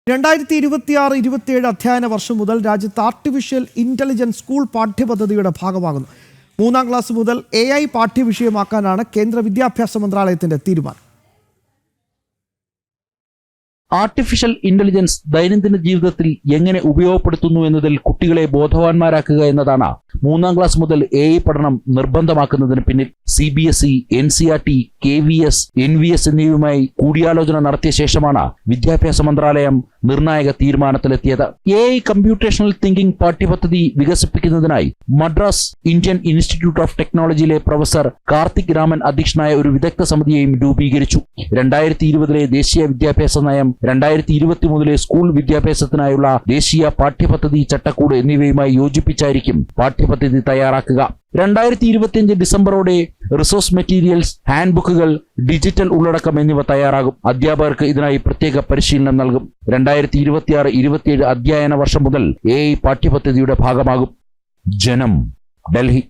2026-27 അധ്യയന വർഷം മുതൽ രാജ്യത്ത് ആർട്ടിഫിഷ്യൽ ഇന്റലിജൻസ് സ്കൂൾ പാഠ്യപദ്ധതിയുടെ ഭാഗമാകുന്നു. 3ാം ക്ലാസ് മുതൽ AI പാഠ്യവിഷയമാക്കാനാണ് കേന്ദ്ര വിദ്യാഭ്യാസ മന്ത്രാലയത്തിന്റെ തീരുമാനം. ആർട്ടിഫിഷ്യൽ ഇന്റലിജൻസ് ദൈനംദിന ജീവിതത്തിൽ എങ്ങനെ ഉപയോഗപ്പെടുത്തുന്നു എന്നതിൽ കുട്ടികളെ ബോധവാന്മാരാക്കുക എന്നതാണ് 3ാം ക്ലാസ് മുതൽ AI പഠനം നിർബന്ധമാക്കുന്നതിന് പിന്നിൽ. CBSE, NCERT, KVS, NVS എന്നിവയുമായി കൂടിയാലോചന നടത്തിയ ശേഷമാണ് വിദ്യാഭ്യാസ മന്ത്രാലയം നിർണായക തീരുമാനത്തിലെത്തിയത്. AI കമ്പ്യൂട്ടേഷണൽ തിങ്കിംഗ് പാഠ്യപദ്ധതി വികസിപ്പിക്കുന്നതിനായി മദ്രാസ് ഇന്ത്യൻ ഇൻസ്റ്റിറ്റ്യൂട്ട് ഓഫ് ടെക്നോളജിയിലെ പ്രൊഫസർ കാർത്തിക് രാമൻ അധ്യക്ഷനായ ഒരു വിദഗ്ധ സമിതിയെയും രൂപീകരിച്ചു. 2020 ദേശീയ വിദ്യാഭ്യാസ നയം, 2023 സ്കൂൾ വിദ്യാഭ്യാസത്തിനായുള്ള ദേശീയ പാഠ്യപദ്ധതി ചട്ടക്കൂട് എന്നിവയുമായി യോജിപ്പിച്ചായിരിക്കും പാഠ്യപദ്ധതി തയ്യാറാക്കുക. 2025 ഡിസംബറോടെ റിസോഴ്സ് മെറ്റീരിയൽസ്, ഹാൻഡ് ബുക്കുകൾ, ഡിജിറ്റൽ ഉള്ളടക്കം എന്നിവ തയ്യാറാകും. അധ്യാപകർക്ക് ഇതിനായി പ്രത്യേക പരിശീലനം നൽകും. 2026-27 അധ്യയന വർഷം മുതൽ AI പാഠ്യപദ്ധതിയുടെ ഭാഗമാകും. ജനം, ഡൽഹി.